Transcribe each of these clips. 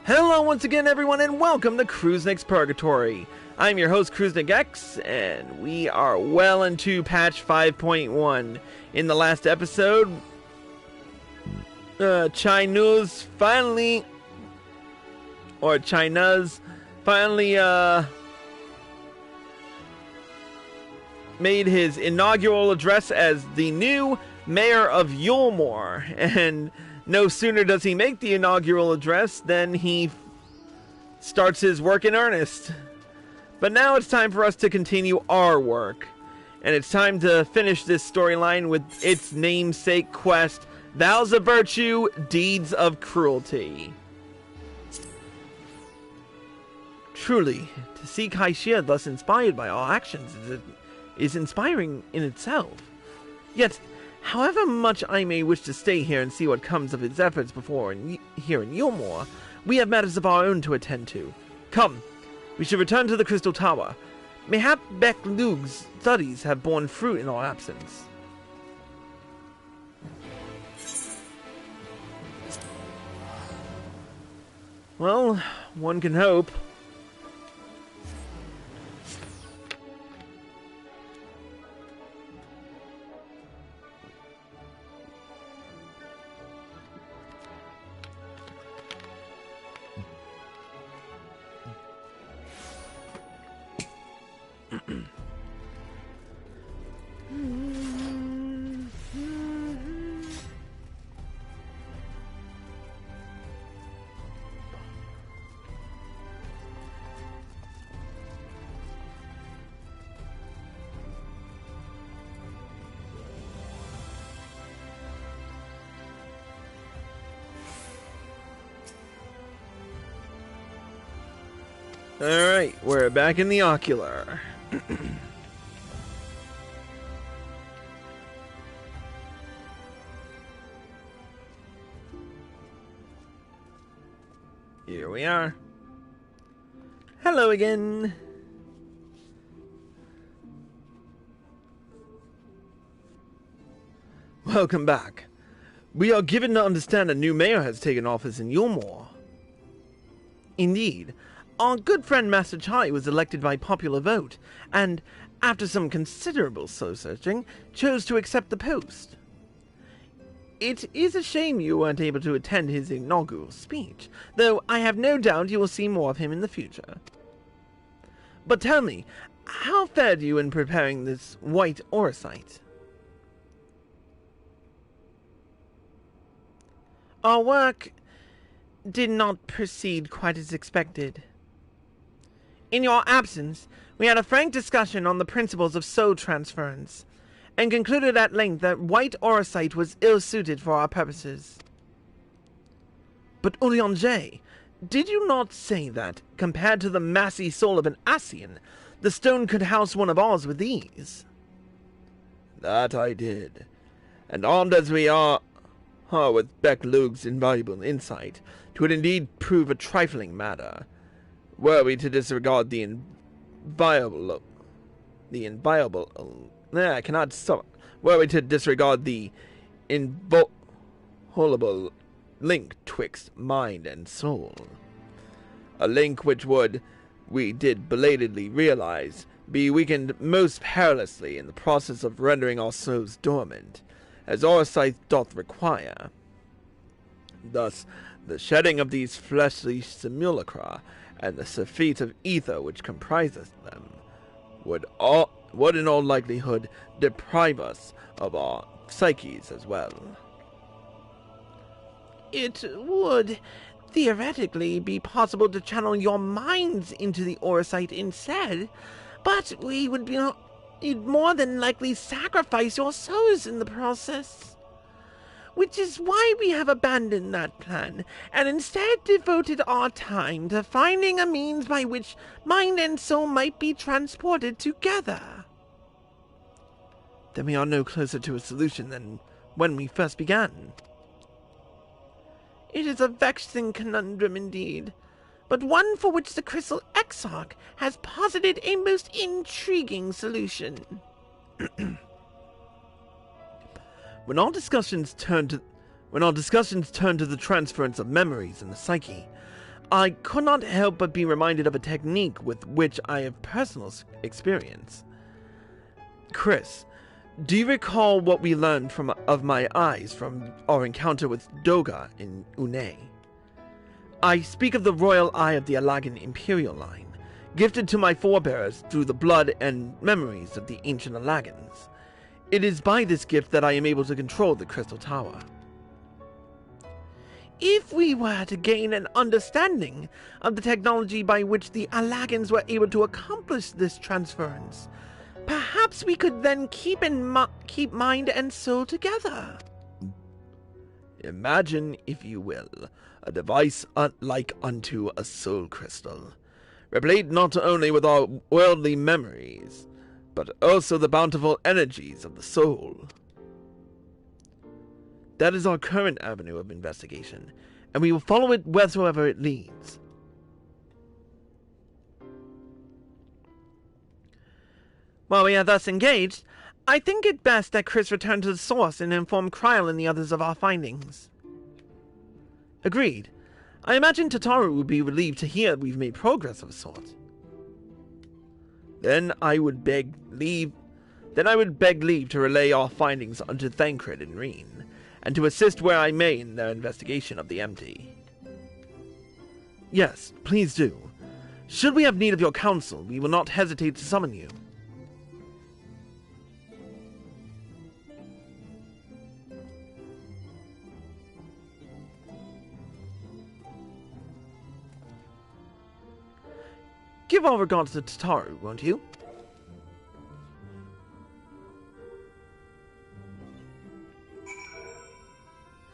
Hello once again everyone and welcome to Cruelty's Purgatory. I'm your host Cruelty X and we are well into patch 5.1. In the last episode, China's finally made his inaugural address as the new mayor of Eulmore, and no sooner does he make the inaugural address than he starts his work in earnest. But now it's time for us to continue our work, and it's time to finish this storyline with its namesake quest, Vows of Virtue, Deeds of Cruelty. Truly, to see Kaishia thus inspired by our actions is inspiring in itself. Yet, however much I may wish to stay here and see what comes of his efforts here in Eulmore, we have matters of our own to attend to. Come, we should return to the Crystal Tower. Mayhap Beck-Lug's studies have borne fruit in our absence. Well, one can hope. Alright, we're back in the ocular. Here we are. Hello again. Welcome back. We are given to understand a new mayor has taken office in Eulmore. Indeed. Our good friend Master Chai was elected by popular vote, and, after some considerable soul-searching, chose to accept the post. It is a shame you weren't able to attend his inaugural speech, though I have no doubt you will see more of him in the future. But tell me, how fared you in preparing this white auracite? Our work did not proceed quite as expected. In your absence, we had a frank discussion on the principles of soul transference, and concluded at length that white auracite was ill-suited for our purposes. But Urianger, did you not say that, compared to the massy soul of an Asian, the stone could house one of ours with ease? That I did, and armed as we are with Beck-Lug's invaluable insight, 'twould indeed prove a trifling matter. Were we to disregard the inviolable link twixt mind and soul, a link which would, we did belatedly realize, be weakened most perilously in the process of rendering our souls dormant, as auracite doth require. Thus, the shedding of these fleshly simulacra and the surfeit of ether which comprises them would in all likelihood deprive us of our psyches as well. It would theoretically be possible to channel your minds into the auracite instead, but we would you'd more than likely sacrifice your souls in the process. Which is why we have abandoned that plan, and instead devoted our time to finding a means by which mind and soul might be transported together. Then we are no closer to a solution than when we first began. It is a vexing conundrum indeed, but one for which the Crystal Exarch has posited a most intriguing solution. When our discussions turn to the transference of memories in the psyche, I could not help but be reminded of a technique with which I have personal experience. Chris, do you recall what we learned of my eyes from our encounter with Doga in Une? I speak of the royal eye of the Alagan Imperial line, gifted to my forebears through the blood and memories of the ancient Alagans. It is by this gift that I am able to control the Crystal Tower. If we were to gain an understanding of the technology by which the Alagans were able to accomplish this transference, perhaps we could then keep mind and soul together. Imagine, if you will, a device like unto a soul crystal, replete not only with our worldly memories, but also the bountiful energies of the soul. That is our current avenue of investigation, and we will follow it wheresoever it leads. While we are thus engaged, I think it best that Chris return to the source and inform Kryl and the others of our findings. Agreed. I imagine Tataru would be relieved to hear we've made progress of a sort. Then I would beg leave to relay our findings unto Thancred and Reen, and to assist where I may in their investigation of the empty. Yes, please do. Should we have need of your counsel, we will not hesitate to summon you. Give all regards to Tataru, won't you?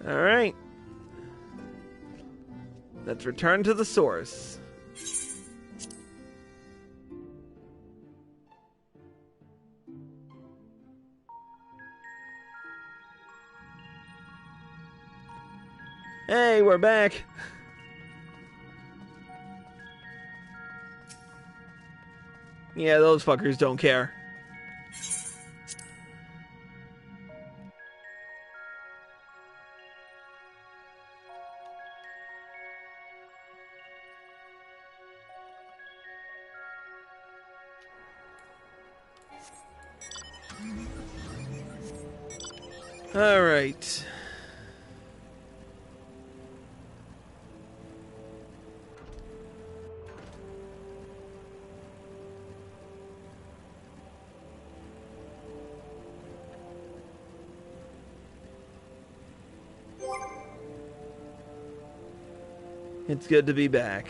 Alright. Let's return to the source. Hey, we're back. Yeah, those fuckers don't care. All right. It's good to be back.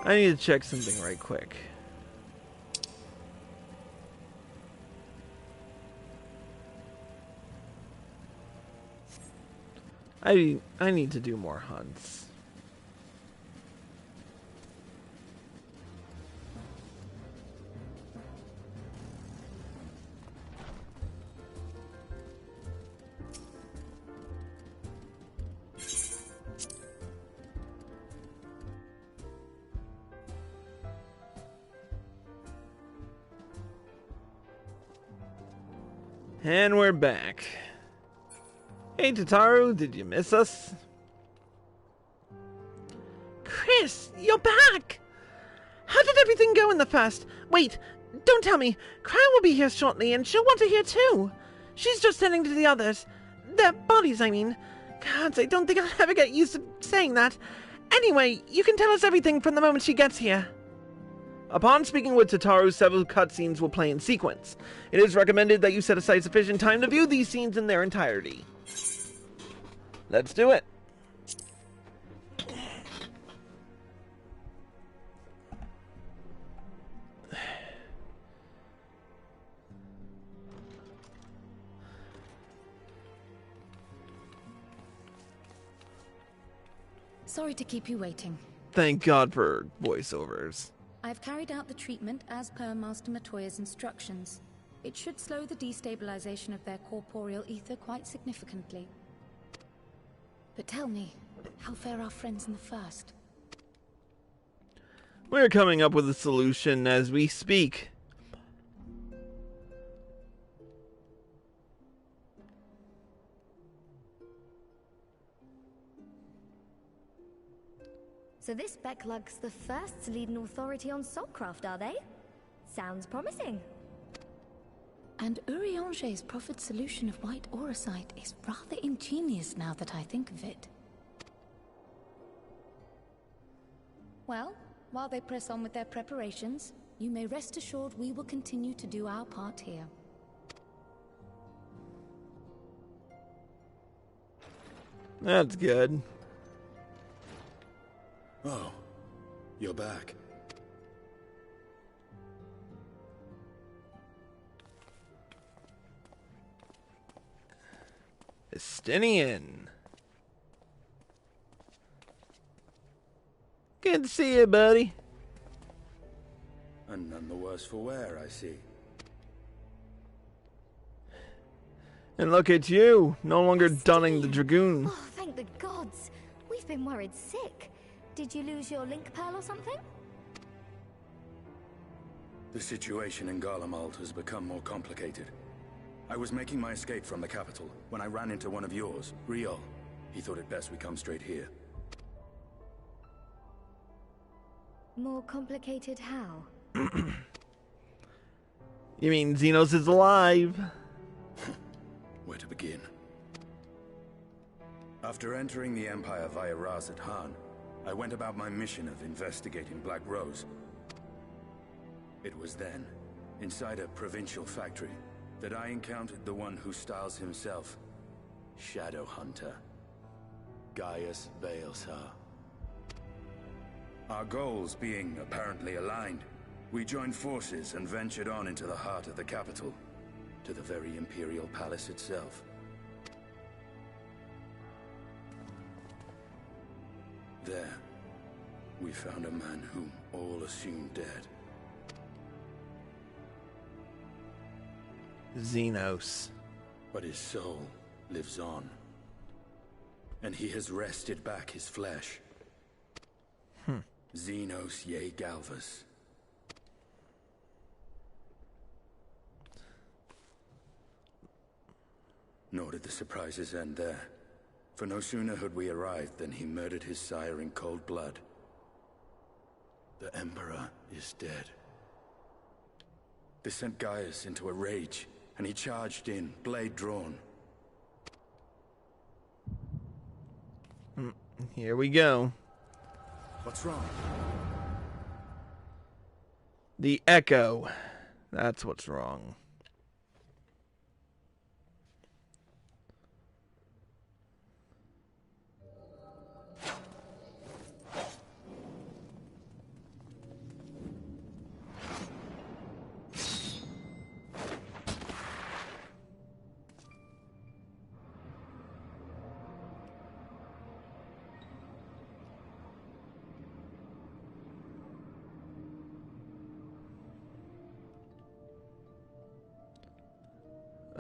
I need to check something right quick. I need to do more hunts. And we're back. Hey Tataru, did you miss us? Chris, you're back! How did everything go in the first? Wait, don't tell me. Kryl will be here shortly and she'll want to hear too. She's just tending to the others. Their bodies, I mean. God, I don't think I'll ever get used to saying that. Anyway, you can tell us everything from the moment she gets here. Upon speaking with Tataru, several cutscenes will play in sequence. It is recommended that you set aside sufficient time to view these scenes in their entirety. Let's do it. Sorry to keep you waiting. Thank God for voiceovers. I've carried out the treatment as per Master Matoya's instructions. It should slow the destabilization of their corporeal ether quite significantly. But tell me, how fare our friends in the first? We're coming up with a solution as we speak. So this Becklug's the first to lead an authority on soulcraft, are they? Sounds promising. And Urianger's proffered solution of white auracite is rather ingenious now that I think of it. Well, while they press on with their preparations, you may rest assured we will continue to do our part here. That's good. Oh, you're back. Estinian. Good to see you, buddy. And none the worse for wear, I see. And look at you, no longer donning the dragoon. Oh, thank the gods. We've been worried sick. Did you lose your link pearl or something? The situation in Garlemald has become more complicated. I was making my escape from the capital when I ran into one of yours, Riol. He thought it best we come straight here. More complicated how? You mean Xenos is alive? Where to begin? After entering the Empire via Razat Han, I went about my mission of investigating Black Rose. It was then, inside a provincial factory, that I encountered the one who styles himself Shadow Hunter, Gaius Baelsar. Our goals being apparently aligned, we joined forces and ventured on into the heart of the capital, to the very Imperial Palace itself. There, we found a man whom all assumed dead. Xenos. But his soul lives on. And he has wrested back his flesh. Xenos ye Galvus. Nor did the surprises end there. For no sooner had we arrived than he murdered his sire in cold blood. The Emperor is dead. This sent Gaius into a rage, and he charged in, blade drawn. Here we go. What's wrong? The Echo. That's what's wrong.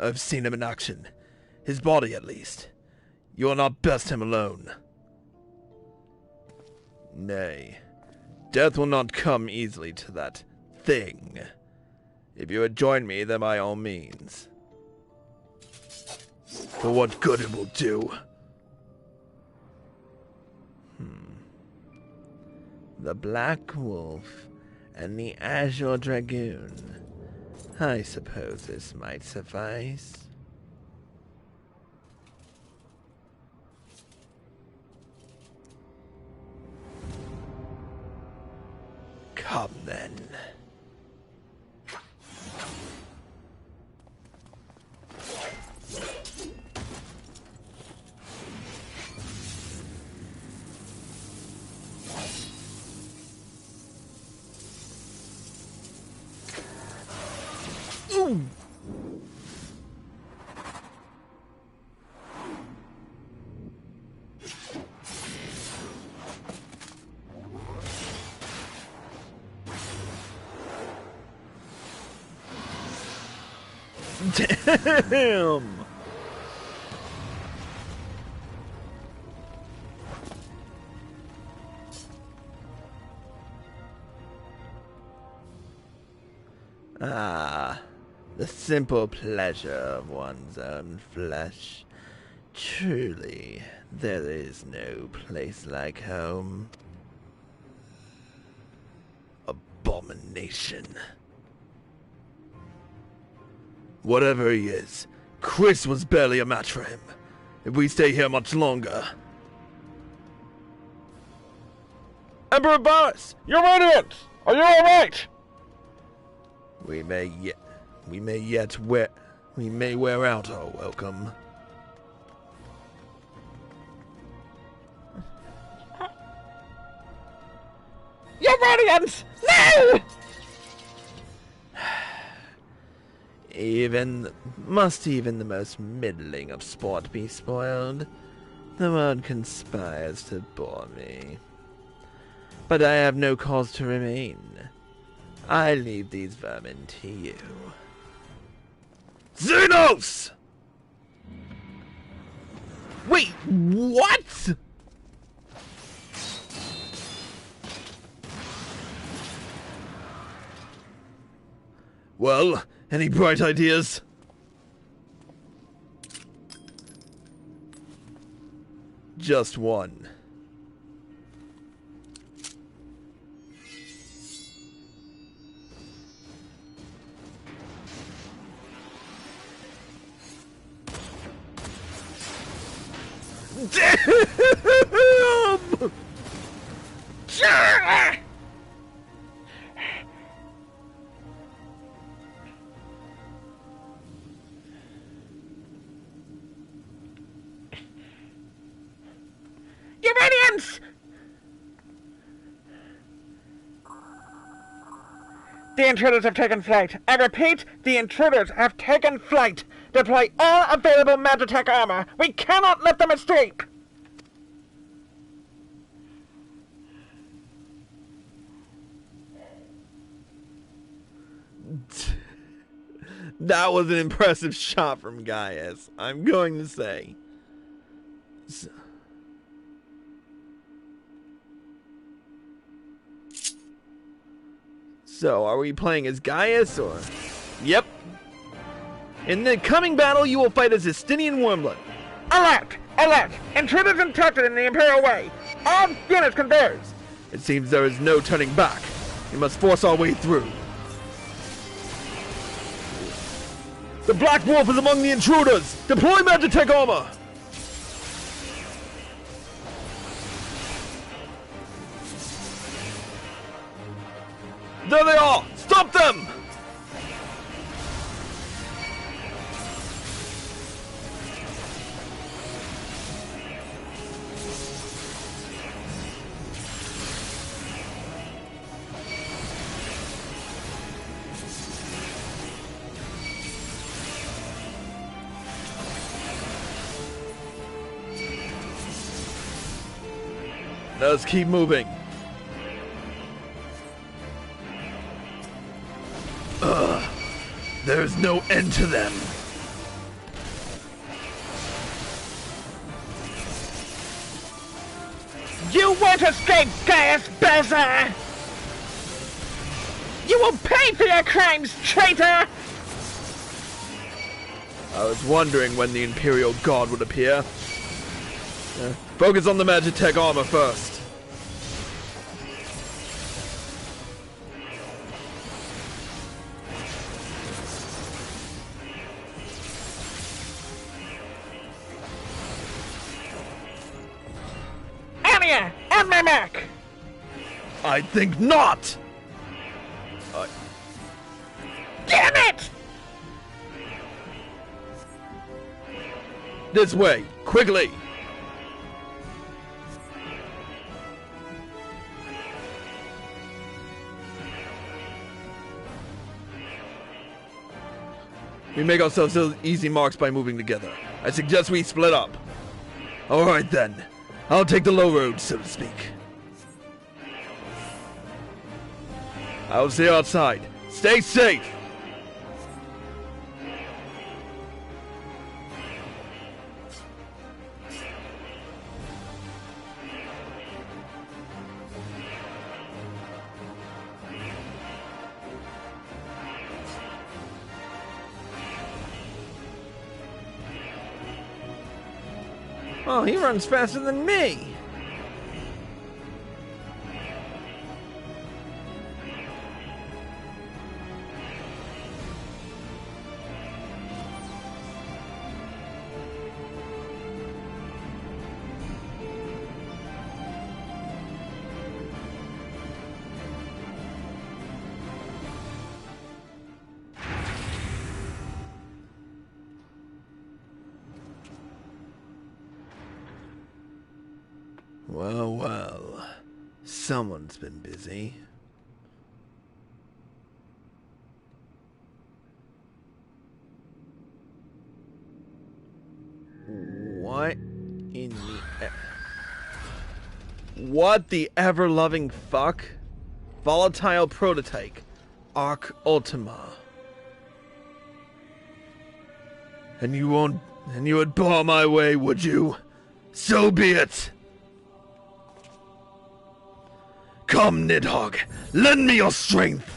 I've seen him in action. His body, at least. You will not best him alone. Nay, death will not come easily to that thing. If you would join me, then by all means. For what good it will do. The Black Wolf and the Azure Dragoon. I suppose this might suffice. Come then. Ooh. Damn. Ah, the simple pleasure of one's own flesh. Truly, there is no place like home. abomination. Whatever he is, Chris was barely a match for him. If we stay here much longer... Emperor Boris! You're radiant! Are you alright? We may wear out our welcome. You're radiant! No! Must even the most middling of sport be spoiled? The world conspires to bore me. But I have no cause to remain. I leave these vermin to you. Xenos! Wait, what? Well, any bright ideas? Just one. Damn! Your radiance! The intruders have taken flight. I repeat, the intruders have taken flight. Deploy all available Magitech armor. We cannot let them escape. That was an impressive shot from Gaius, I'm going to say. So, are we playing as Gaius, or...? Yep. In the coming battle, you will fight as Justinian Wormlet. Alert! Alert! Intruders detected in the Imperial Way! All units converge! It seems there is no turning back. We must force our way through. The Black Wolf is among the intruders! Deploy Magitech armor! There they are! Stop them! Let's keep moving. There's no end to them. You won't escape, Gaius Belzer! You will pay for your crimes, traitor! I was wondering when the Imperial Guard would appear. Focus on the Magitech armor first. Anya, on my mark! I think not! Damn it! This way, quickly! We make ourselves easy marks by moving together. I suggest we split up. Alright then. I'll take the low road, so to speak. I'll see you outside. Stay safe! Oh, he runs faster than me! Well, well. Someone's been busy. What in the... What the ever-loving fuck? Volatile prototype. Arc Ultima. And you would bar my way, would you? So be it! Come, Nidhogg, lend me your strength!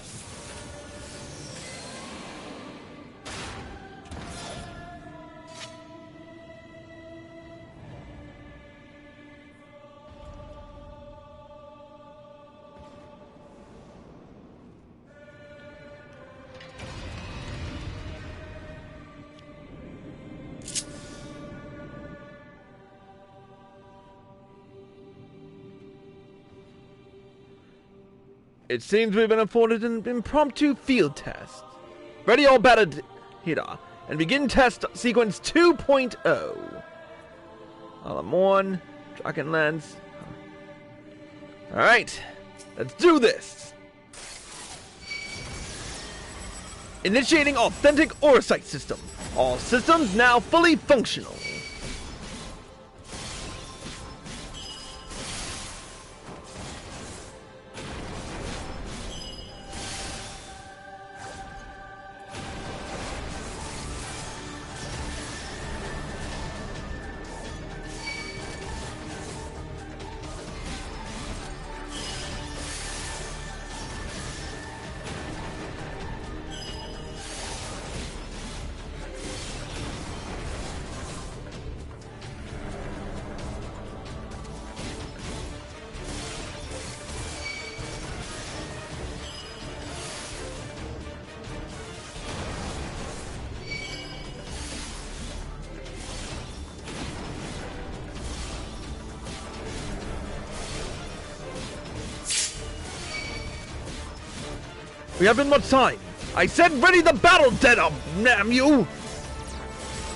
It seems we've been afforded an impromptu field test. Ready all battered here, and begin test sequence 2.0. Alamorn, Dragonlance. Alright, let's do this. Initiating authentic Orosight system. All systems now fully functional. We haven't much time. I said ready the battle, Deadum, damn you!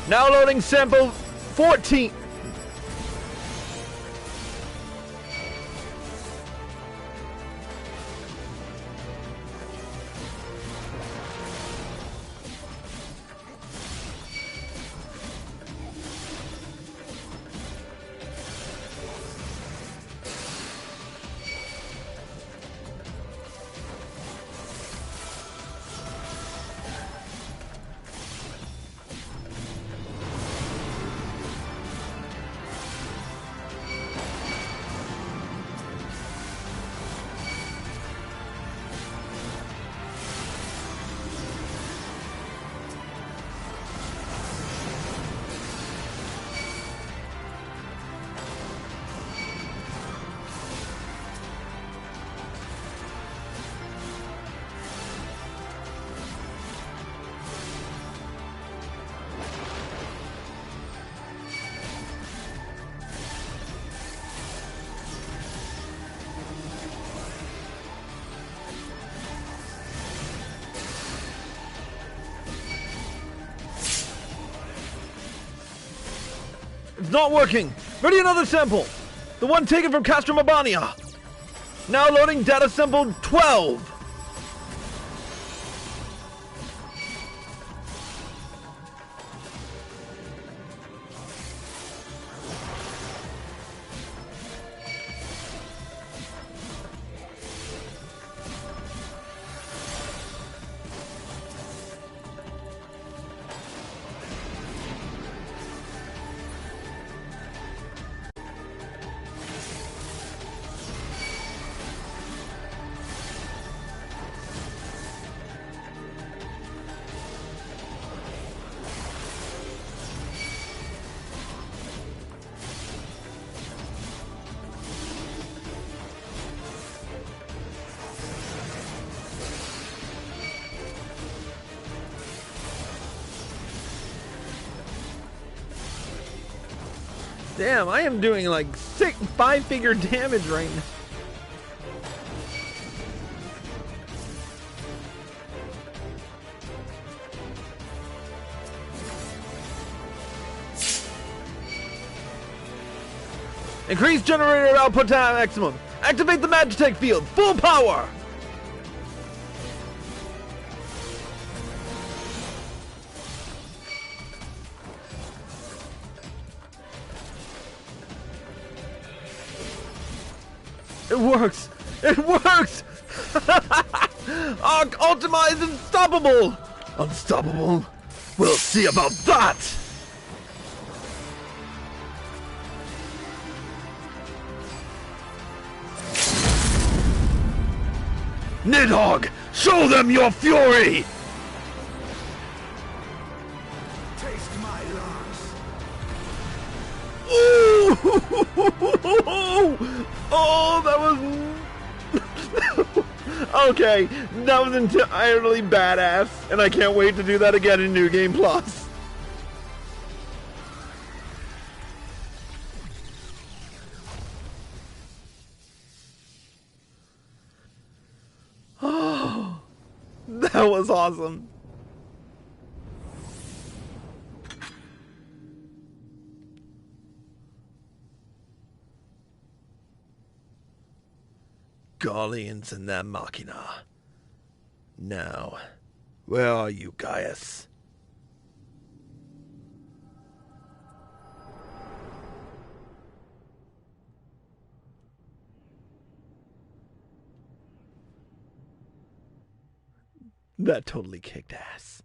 Now loading sample 14. It's not working. Ready another sample. The one taken from Castro Mabania. Now loading data sample 12. Damn, I am doing like 5-figure damage right now. Increase generator output to maximum. Activate the Magitech field. Full power! It works! It works! Arc Ultima is unstoppable! Unstoppable? We'll see about that! Nidhogg, show them your fury! Taste my loss. Ooh! Oh, that was... Okay, that was entirely badass, and I can't wait to do that again in New Game Plus. Oh, that was awesome. Guardians and their Machina. Now, where are you, Gaius? That totally kicked ass.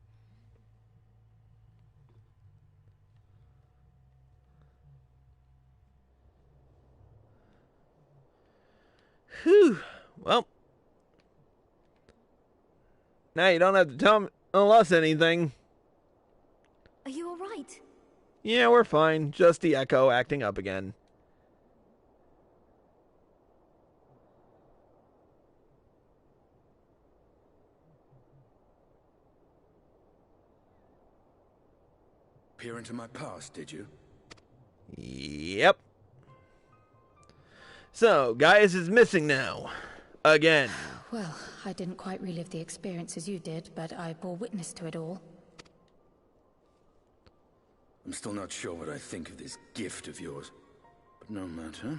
Whew. Well, now you don't have to tell us anything. Are you alright? Yeah, we're fine. Just the Echo acting up again. Peer into my past, did you? Yep. So, Gaius is missing now. Again. Well, I didn't quite relive the experience as you did, but I bore witness to it all. I'm still not sure what I think of this gift of yours. But no matter.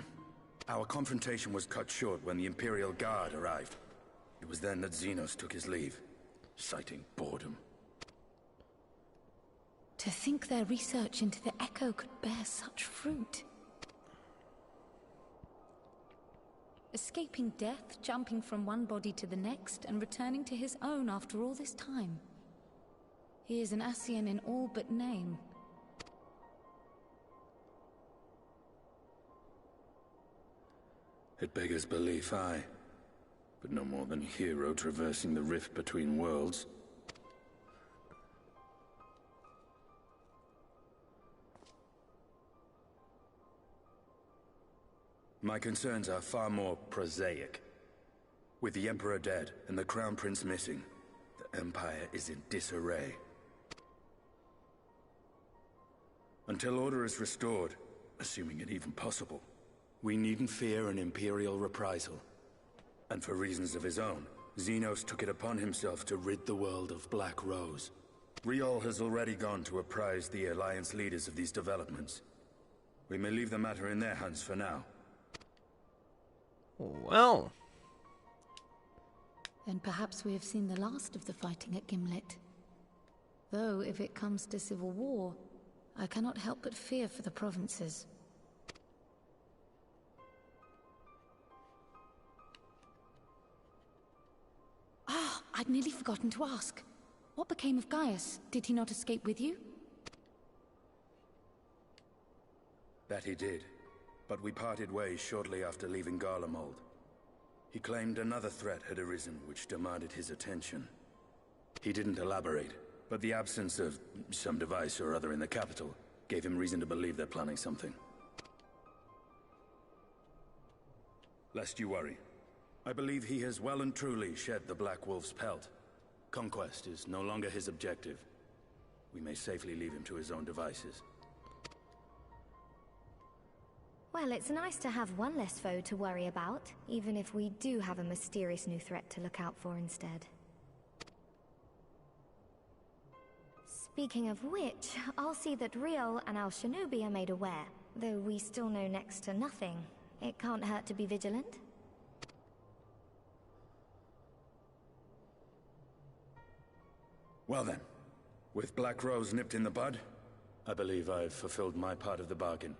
Our confrontation was cut short when the Imperial Guard arrived. It was then that Xenos took his leave, citing boredom. To think their research into the Echo could bear such fruit. Escaping death, jumping from one body to the next, and returning to his own after all this time. He is an Ascian in all but name. It beggars belief, aye. But no more than a hero traversing the rift between worlds. My concerns are far more prosaic. With the Emperor dead and the Crown Prince missing, the Empire is in disarray. Until order is restored, assuming it even possible, we needn't fear an Imperial reprisal. And for reasons of his own, Xenos took it upon himself to rid the world of Black Rose. Riol has already gone to apprise the Alliance leaders of these developments. We may leave the matter in their hands for now. Well. Then perhaps we have seen the last of the fighting at Gimlet. Though, if it comes to civil war, I cannot help but fear for the provinces. Ah, I'd nearly forgotten to ask. What became of Gaius? Did he not escape with you? That he did. But we parted ways shortly after leaving Garlemald. He claimed another threat had arisen which demanded his attention. He didn't elaborate, but the absence of some device or other in the capital gave him reason to believe they're planning something. Lest you worry, I believe he has well and truly shed the Black Wolf's pelt. Conquest is no longer his objective. We may safely leave him to his own devices. Well, it's nice to have one less foe to worry about, even if we do have a mysterious new threat to look out for instead. Speaking of which, I'll see that Riol and our shinobi are made aware. Though we still know next to nothing, it can't hurt to be vigilant. Well then, with Black Rose nipped in the bud, I believe I've fulfilled my part of the bargain.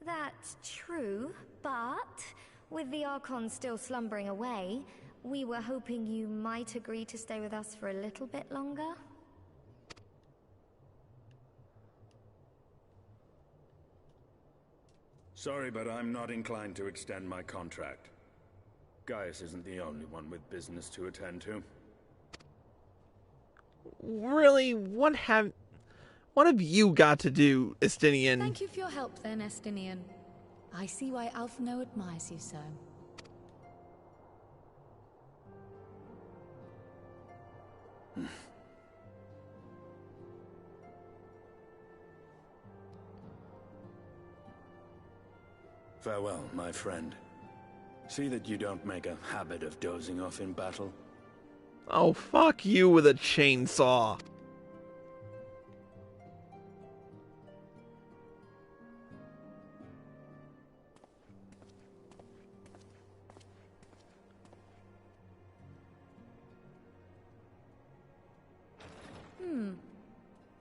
That's true, but with the Archon still slumbering away, we were hoping you might agree to stay with us for a little bit longer. Sorry, but I'm not inclined to extend my contract. Gaius isn't the only one with business to attend to. Really? What have you got to do, Estinian? Thank you for your help then, Estinian. I see why Alphinaud admires you so. Farewell, my friend. See that you don't make a habit of dozing off in battle. Oh, fuck you with a chainsaw.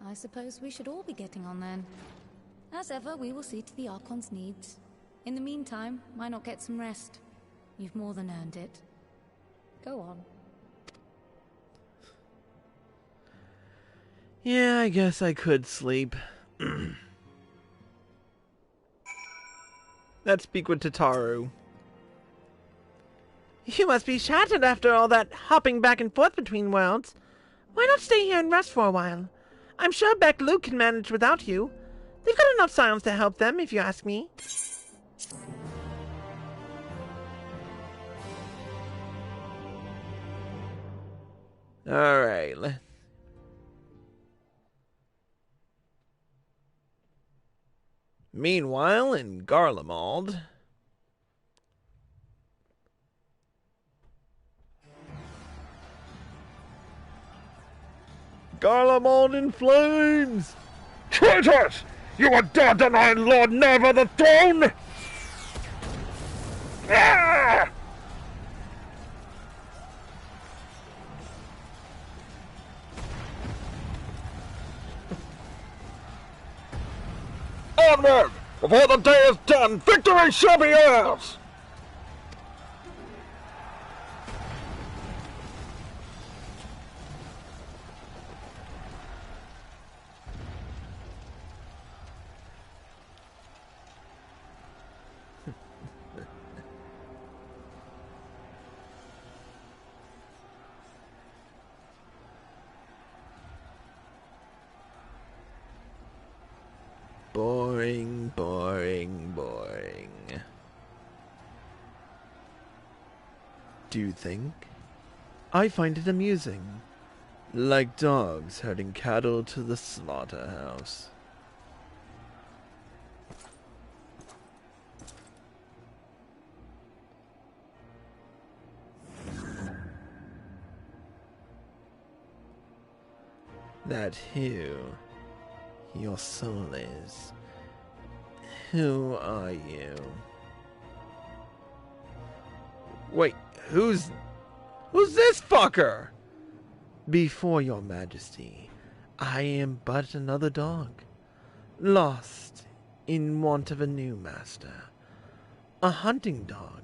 I suppose we should all be getting on then. As ever, we will see to the Archon's needs. In the meantime, why not get some rest? You've more than earned it. Go on. Yeah, I guess I could sleep. Let's speak with Tataru. You must be shattered after all that hopping back and forth between worlds. Why not stay here and rest for a while? I'm sure Beck Luke can manage without you. They've got enough science to help them, if you ask me. Alright. Meanwhile, in Garlemald... Garlemald in flames! Traitors! You would dare deny Lord Nerva the throne? Ah! Onward! Before the day is done, victory shall be ours! Boring, boring, boring. Do you think? I find it amusing. Like dogs herding cattle to the slaughterhouse. That who your soul is. Who are you? Wait, who's this fucker? Before your majesty, I am but another dog, lost in want of a new master. A hunting dog,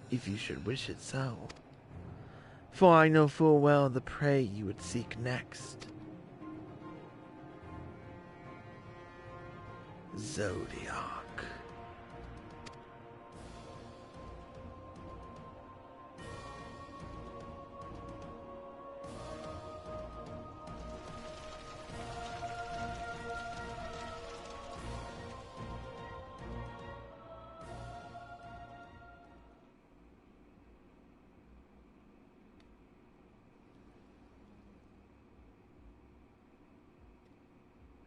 if you should wish it so. For I know full well the prey you would seek next. Zodiac.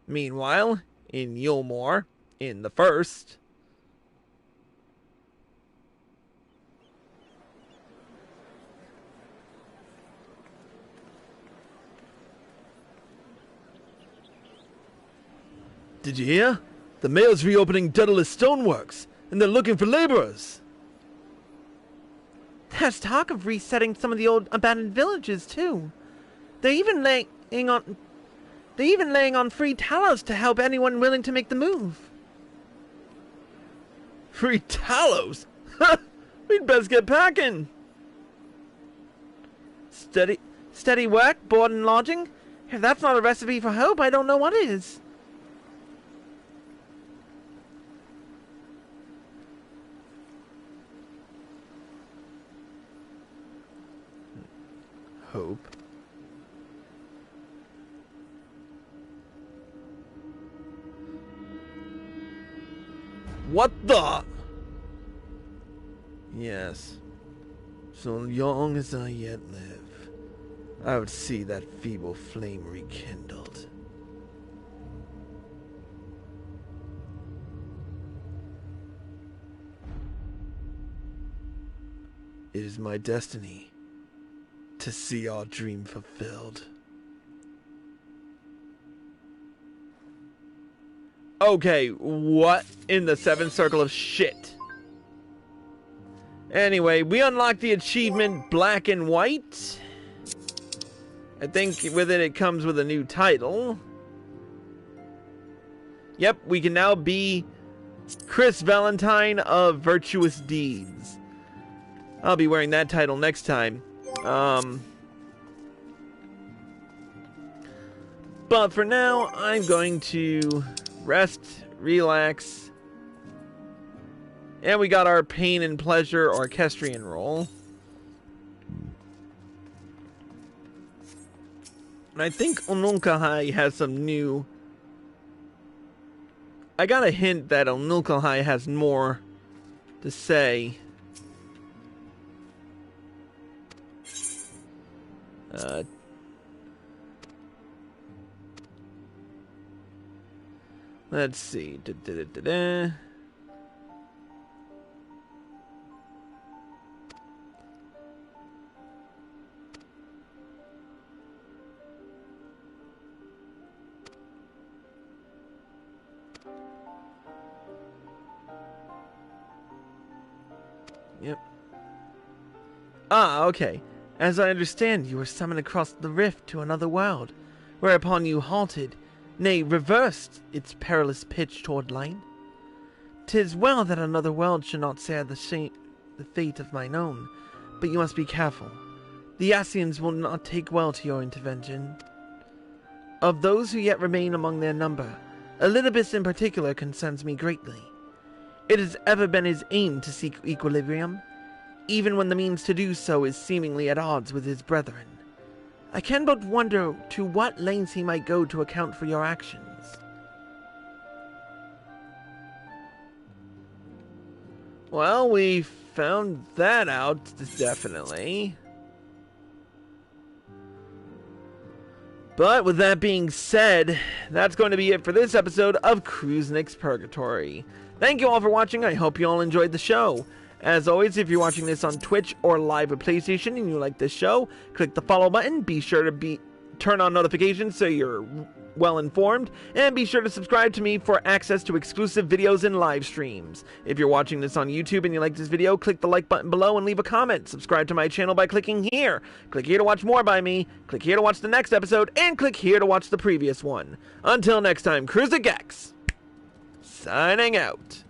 Meanwhile, in Eulmore, in the first, Did you hear? The mayor's reopening Daedalus Stoneworks, and they're looking for laborers. There's talk of resetting some of the old abandoned villages, too. They're even laying on free talos to help anyone willing to make the move. Free talos? We'd best get packing. Steady work, board and lodging? If that's not a recipe for hope, I don't know what is. Hope. What the? Yes. So long as I yet live, I would see that feeble flame rekindled. It is my destiny to see our dream fulfilled. Okay, what in the seventh circle of shit? Anyway, we unlocked the achievement Black and White. I think with it comes with a new title. Yep, we can now be Chris Valentine of Virtuous Deeds. I'll be wearing that title next time. But for now, I'm going to rest, relax, and we got our Pain and Pleasure Orchestrion role. And I think Onulkahai has some new... I got a hint that Onulkahai has more to say. Let's see. Yep. Ah, okay. As I understand, you were summoned across the rift to another world, whereupon you halted, nay, reversed its perilous pitch toward light. 'Tis well that another world should not share the fate of mine own, but you must be careful. The Ascians will not take well to your intervention. Of those who yet remain among their number, Elidibus in particular concerns me greatly. It has ever been his aim to seek equilibrium, even when the means to do so is seemingly at odds with his brethren. I can but wonder to what lengths he might go to account for your actions. Well, we found that out, definitely. But with that being said, that's going to be it for this episode of Cruelty's Purgatory. Thank you all for watching. I hope you all enjoyed the show. As always, if you're watching this on Twitch or live at PlayStation and you like this show, click the follow button. Be sure to turn on notifications so you're well informed, and be sure to subscribe to me for access to exclusive videos and live streams. If you're watching this on YouTube and you like this video, click the like button below and leave a comment. Subscribe to my channel by clicking here. Click here to watch more by me. Click here to watch the next episode, and click here to watch the previous one. Until next time, Cruelty, signing out.